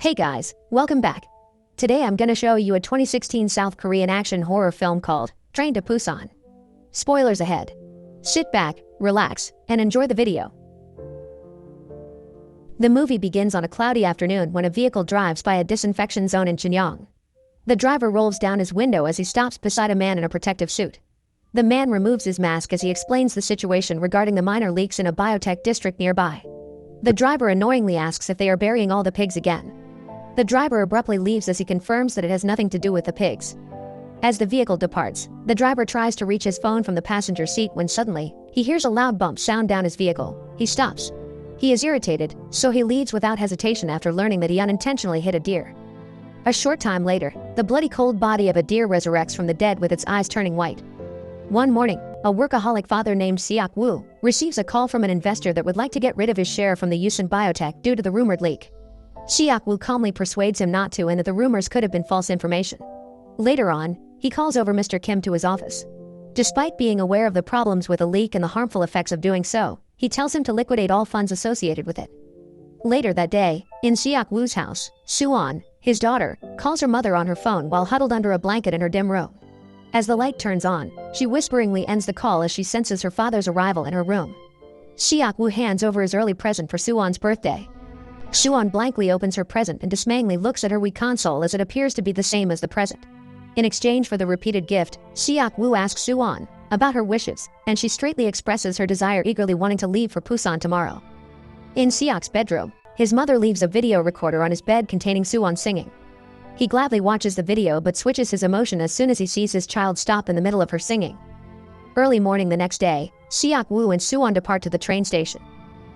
Hey guys, welcome back. Today I'm gonna show you a 2016 South Korean action horror film called Train to Busan. Spoilers ahead. Sit back, relax, and enjoy the video. The movie begins on a cloudy afternoon when a vehicle drives by a disinfection zone in Cheonyang. The driver rolls down his window as he stops beside a man in a protective suit. The man removes his mask as he explains the situation regarding the minor leaks in a biotech district nearby. The driver annoyingly asks if they are burying all the pigs again. The driver abruptly leaves as he confirms that it has nothing to do with the pigs. As the vehicle departs, the driver tries to reach his phone from the passenger seat when suddenly, he hears a loud bump sound down his vehicle. He stops. He is irritated, so he leaves without hesitation after learning that he unintentionally hit a deer. A short time later, the bloody cold body of a deer resurrects from the dead with its eyes turning white. One morning, a workaholic father named Seok-woo receives a call from an investor that would like to get rid of his share from the Busan biotech due to the rumored leak. Seok-woo calmly persuades him not to and that the rumors could have been false information. Later on, he calls over Mr. Kim to his office. Despite being aware of the problems with the leak and the harmful effects of doing so, he tells him to liquidate all funds associated with it. Later that day, in Seok-woo's house, Soo-won, his daughter, calls her mother on her phone while huddled under a blanket in her dim room. As the light turns on, she whisperingly ends the call as she senses her father's arrival in her room. Seok-woo hands over his early present for Soo-won's birthday. Soo-won blankly opens her present and dismayingly looks at her Wii console as it appears to be the same as the present. In exchange for the repeated gift, Seok-woo asks Soo-won about her wishes, and she straightly expresses her desire, eagerly wanting to leave for Busan tomorrow. In Seok's bedroom, his mother leaves a video recorder on his bed containing Soo-won singing. He gladly watches the video but switches his emotion as soon as he sees his child stop in the middle of her singing. Early morning the next day, Seok-woo and Soo-won depart to the train station.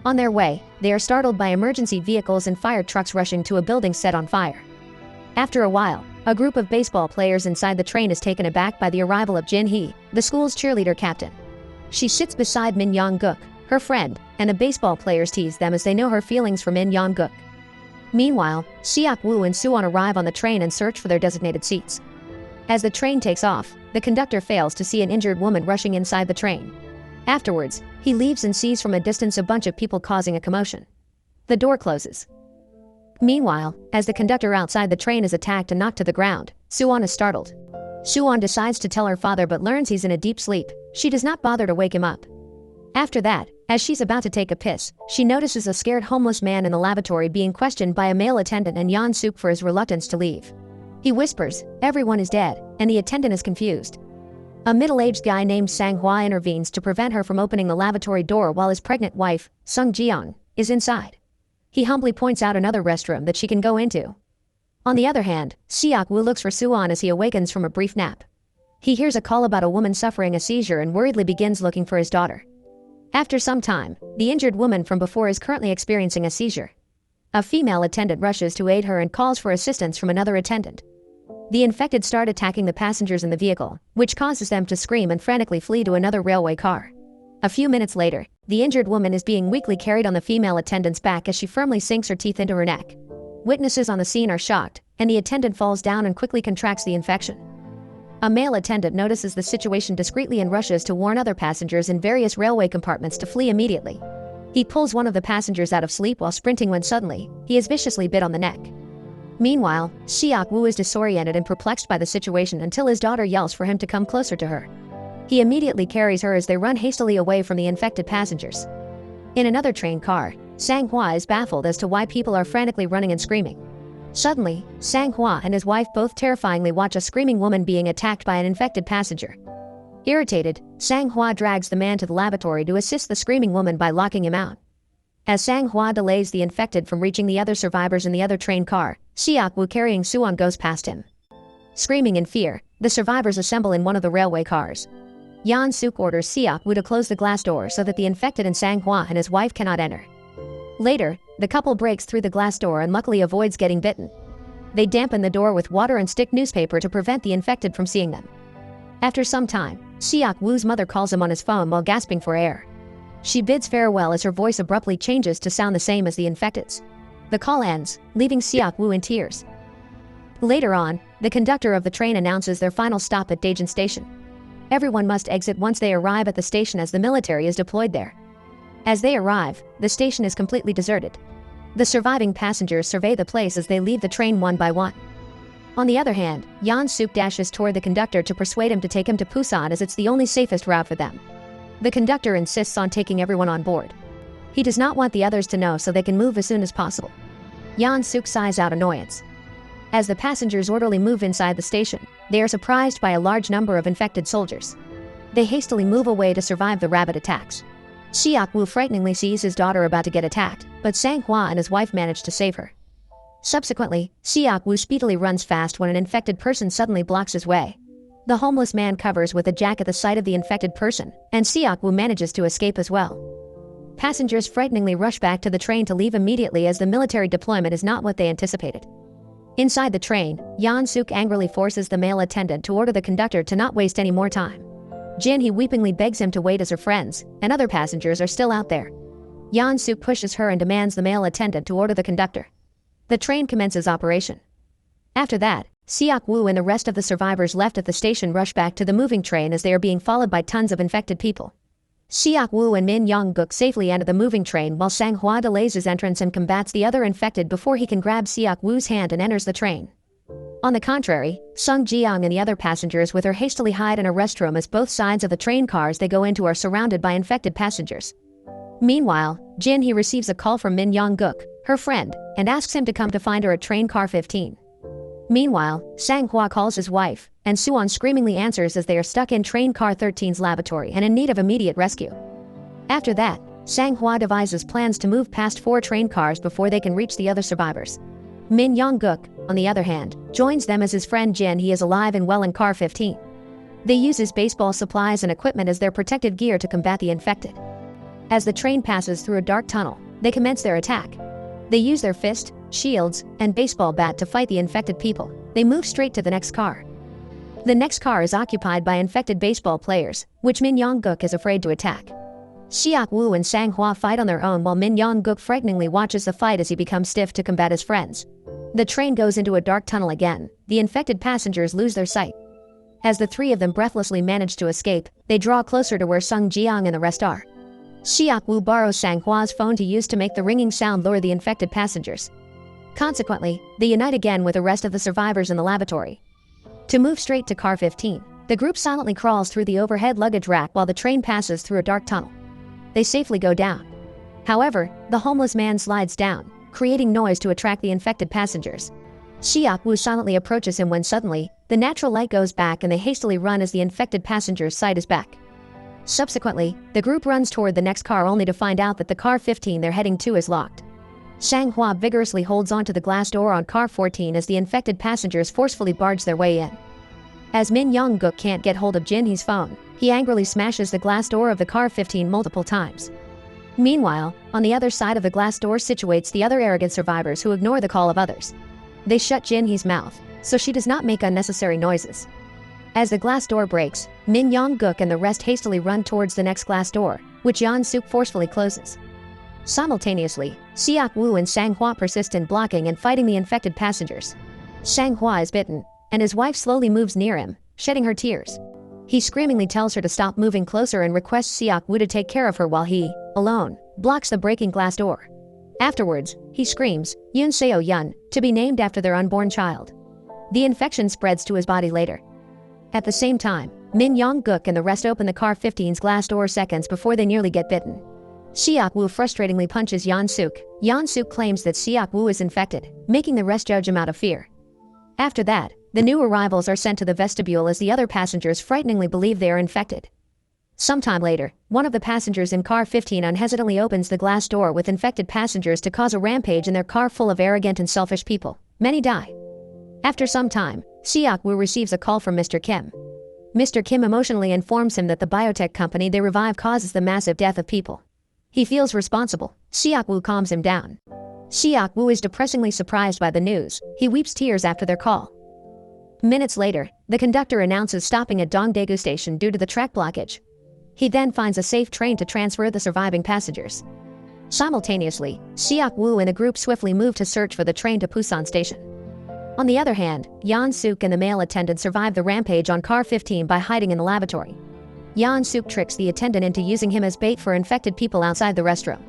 On their way, they are startled by emergency vehicles and fire trucks rushing to a building set on fire. After a while, a group of baseball players inside the train is taken aback by the arrival of Jin-hee, the school's cheerleader captain. She sits beside Min Young-guk, her friend, and the baseball players tease them as they know her feelings for Min Young-guk. Meanwhile, Seok-woo and Soo-won arrive on the train and search for their designated seats. As the train takes off, the conductor fails to see an injured woman rushing inside the train. Afterwards, he leaves and sees from a distance a bunch of people causing a commotion. The door closes. Meanwhile, as the conductor outside the train is attacked and knocked to the ground, Soo-won is startled. Soo-won decides to tell her father but learns he's in a deep sleep. She does not bother to wake him up. After that, as she's about to take a piss, she notices a scared homeless man in the lavatory being questioned by a male attendant and Yeon-suk for his reluctance to leave. He whispers, "Everyone is dead," and the attendant is confused. A middle-aged guy named Sang-hwa intervenes to prevent her from opening the lavatory door while his pregnant wife, Sung-jeong, is inside. He humbly points out another restroom that she can go into. On the other hand, Seok-woo looks for Soo-won as he awakens from a brief nap. He hears a call about a woman suffering a seizure and worriedly begins looking for his daughter. After some time, the injured woman from before is currently experiencing a seizure. A female attendant rushes to aid her and calls for assistance from another attendant. The infected start attacking the passengers in the vehicle, which causes them to scream and frantically flee to another railway car. A few minutes later, the injured woman is being weakly carried on the female attendant's back as she firmly sinks her teeth into her neck. Witnesses on the scene are shocked, and the attendant falls down and quickly contracts the infection. A male attendant notices the situation discreetly and rushes to warn other passengers in various railway compartments to flee immediately. He pulls one of the passengers out of sleep while sprinting when suddenly, he is viciously bit on the neck. Meanwhile, Seok-woo is disoriented and perplexed by the situation until his daughter yells for him to come closer to her. He immediately carries her as they run hastily away from the infected passengers. In another train car, Sang-hwa is baffled as to why people are frantically running and screaming. Suddenly, Sang-hwa and his wife both terrifyingly watch a screaming woman being attacked by an infected passenger. Irritated, Sang-hwa drags the man to the lavatory to assist the screaming woman by locking him out. As Sang-hwa delays the infected from reaching the other survivors in the other train car, Seok-woo carrying Soo-won goes past him. Screaming in fear, the survivors assemble in one of the railway cars. Yeon-suk orders Seok-woo to close the glass door so that the infected and Sang-hwa and his wife cannot enter. Later, the couple breaks through the glass door and luckily avoids getting bitten. They dampen the door with water and stick newspaper to prevent the infected from seeing them. After some time, Seok-woo's mother calls him on his phone while gasping for air. She bids farewell as her voice abruptly changes to sound the same as the infected's. The call ends, leaving Seok-woo in tears. Later on, the conductor of the train announces their final stop at Daejeon Station. Everyone must exit once they arrive at the station as the military is deployed there. As they arrive, the station is completely deserted. The surviving passengers survey the place as they leave the train one by one. On the other hand, Yeon-suk dashes toward the conductor to persuade him to take him to Busan as it's the only safest route for them. The conductor insists on taking everyone on board. He does not want the others to know so they can move as soon as possible. Yeon-suk sighs out annoyance. As the passengers orderly move inside the station, they are surprised by a large number of infected soldiers. They hastily move away to survive the rabid attacks. Seok-woo frighteningly sees his daughter about to get attacked, but Sang-hwa and his wife manage to save her. Subsequently, Seok-woo speedily runs fast when an infected person suddenly blocks his way. The homeless man covers with a jack at the sight of the infected person, and Seok-woo manages to escape as well. Passengers frighteningly rush back to the train to leave immediately as the military deployment is not what they anticipated. Inside the train, Yeon-suk angrily forces the male attendant to order the conductor to not waste any more time. Jin-hee weepingly begs him to wait as her friends and other passengers are still out there. Yeon-suk pushes her and demands the male attendant to order the conductor. The train commences operation. After that, Seok-woo and the rest of the survivors left at the station rush back to the moving train as they are being followed by tons of infected people. Seok-woo and Min Young-guk safely enter the moving train while Sang-hwa delays his entrance and combats the other infected before he can grab Seok-woo's hand and enters the train. On the contrary, Sung Ji-young and the other passengers with her hastily hide in a restroom as both sides of the train cars they go into are surrounded by infected passengers. Meanwhile, Jin-hee receives a call from Min Young-guk, her friend, and asks him to come to find her at train car 15. Meanwhile, Sang-hwa calls his wife, and Suwon screamingly answers as they are stuck in train car 13's lavatory and in need of immediate rescue. After that, Sang-hwa devises plans to move past 4 train cars before they can reach the other survivors. Min Young-guk, on the other hand, joins them as his friend Jin-hee is alive and well in car 15. They use his baseball supplies and equipment as their protective gear to combat the infected. As the train passes through a dark tunnel, they commence their attack. They use their fist, shields, and baseball bat to fight the infected people. They move straight to the next car. The next car is occupied by infected baseball players, which Min Young-guk is afraid to attack. Seok-woo and Sang-hwa fight on their own while Min Young-guk frighteningly watches the fight as he becomes stiff to combat his friends. The train goes into a dark tunnel again. The infected passengers lose their sight. As the 3 of them breathlessly manage to escape, they draw closer to where Sung Ji-young and the rest are. Seok-woo borrows Sang-hwa's phone to use to make the ringing sound lure the infected passengers. Consequently, they unite again with the rest of the survivors in the lavatory. To move straight to car 15, the group silently crawls through the overhead luggage rack while the train passes through a dark tunnel. They safely go down. However, the homeless man slides down, creating noise to attract the infected passengers. Seok-woo silently approaches him when suddenly, the natural light goes back and they hastily run as the infected passenger's sight is back. Subsequently, the group runs toward the next car only to find out that the car 15 they're heading to is locked. Sang-hwa vigorously holds onto the glass door on car 14 as the infected passengers forcefully barge their way in. As Min Young-guk can't get hold of Jin-hee's phone, he angrily smashes the glass door of the car 15 multiple times. Meanwhile, on the other side of the glass door situates the other arrogant survivors who ignore the call of others. They shut Jin-hee's mouth, so she does not make unnecessary noises. As the glass door breaks, Min Young-guk and the rest hastily run towards the next glass door, which Yeon-suk forcefully closes. Simultaneously, Seok-woo and Sang-hwa persist in blocking and fighting the infected passengers. Sang-hwa is bitten, and his wife slowly moves near him, shedding her tears. He screamingly tells her to stop moving closer and requests Seok-woo to take care of her while he, alone, blocks the breaking glass door. Afterwards, he screams, Yoon Seo-yun, to be named after their unborn child. The infection spreads to his body later. At the same time, Min Young-guk and the rest open the car 15's glass door seconds before they nearly get bitten. Seok-woo frustratingly punches Yeon-suk. Yeon-suk claims that Seok-woo is infected, making the rest judge him out of fear. After that, the new arrivals are sent to the vestibule as the other passengers frighteningly believe they are infected. Sometime later, one of the passengers in car 15 unhesitantly opens the glass door with infected passengers to cause a rampage in their car full of arrogant and selfish people. Many die. After some time, Seok-woo receives a call from Mr. Kim. Mr. Kim emotionally informs him that the biotech company they revive causes the massive death of people. He feels responsible. Seok-woo calms him down. Seok-woo is depressingly surprised by the news. He weeps tears after their call. Minutes later, the conductor announces stopping at Dongdaegu Station due to the track blockage. He then finds a safe train to transfer the surviving passengers. Simultaneously, Seok-woo and the group swiftly move to search for the train to Busan Station. On the other hand, Yeon-suk and the male attendant survive the rampage on car 15 by hiding in the lavatory. Yeon-suk tricks the attendant into using him as bait for infected people outside the restroom.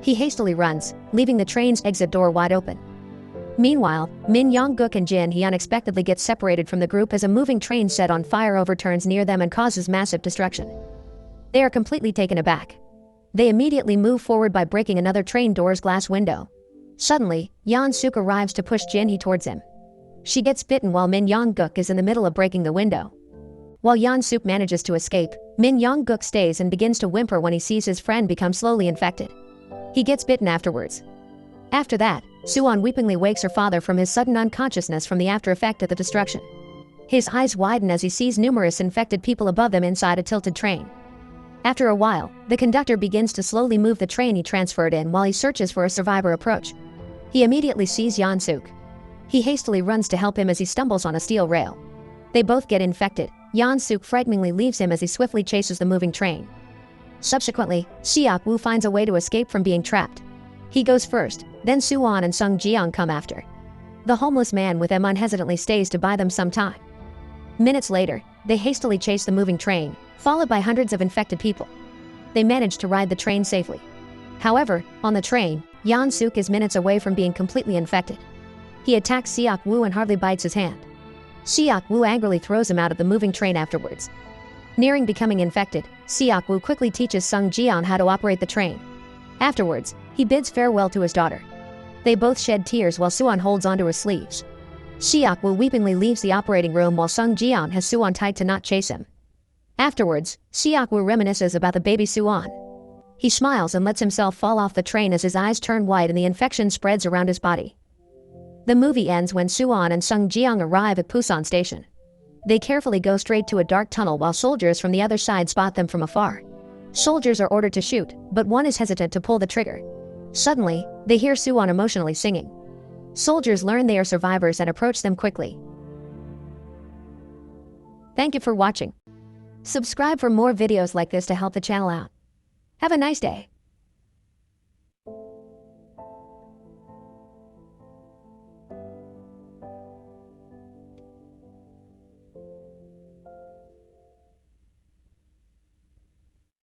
He hastily runs, leaving the train's exit door wide open. Meanwhile, Min Young-guk and Jin Hee unexpectedly get separated from the group as a moving train set on fire overturns near them and causes massive destruction. They are completely taken aback. They immediately move forward by breaking another train door's glass window. Suddenly, Yeon-suk arrives to push Jin Hee towards him. She gets bitten while Min Young-guk is in the middle of breaking the window. While Yeon-suk manages to escape, Min Young-guk stays and begins to whimper when he sees his friend become slowly infected. He gets bitten afterwards. After that, Suwon weepingly wakes her father from his sudden unconsciousness from the after effect of the destruction. His eyes widen as he sees numerous infected people above them inside a tilted train. After a while, the conductor begins to slowly move the train he transferred in while he searches for a survivor approach. He immediately sees Yeon-suk. He hastily runs to help him as he stumbles on a steel rail. They both get infected. Yeon-suk frighteningly leaves him as he swiftly chases the moving train. Subsequently, Seok-woo finds a way to escape from being trapped. He goes first, then Suwon and Sung Ji-young come after. The homeless man with them unhesitantly stays to buy them some time. Minutes later, they hastily chase the moving train, followed by hundreds of infected people. They manage to ride the train safely. However, on the train, Yeon-suk is minutes away from being completely infected. He attacks Seok-woo and hardly bites his hand. Seok-woo angrily throws him out of the moving train afterwards. Nearing becoming infected, Seok-woo quickly teaches Sung Ji-young how to operate the train. Afterwards, he bids farewell to his daughter. They both shed tears while Suwon holds onto his sleeves. Seok-woo weepingly leaves the operating room while Sung Ji-young has Suwon tied to not chase him. Afterwards, Seok-woo reminisces about the baby Suwon. He smiles and lets himself fall off the train as his eyes turn white and the infection spreads around his body. The movie ends when Suwon and Sung Ji-young arrive at Busan Station. They carefully go straight to a dark tunnel while soldiers from the other side spot them from afar. Soldiers are ordered to shoot, but one is hesitant to pull the trigger. Suddenly, they hear Suwon emotionally singing. Soldiers learn they are survivors and approach them quickly. Thank you for watching. Subscribe for more videos like this to help the channel out. Have a nice day.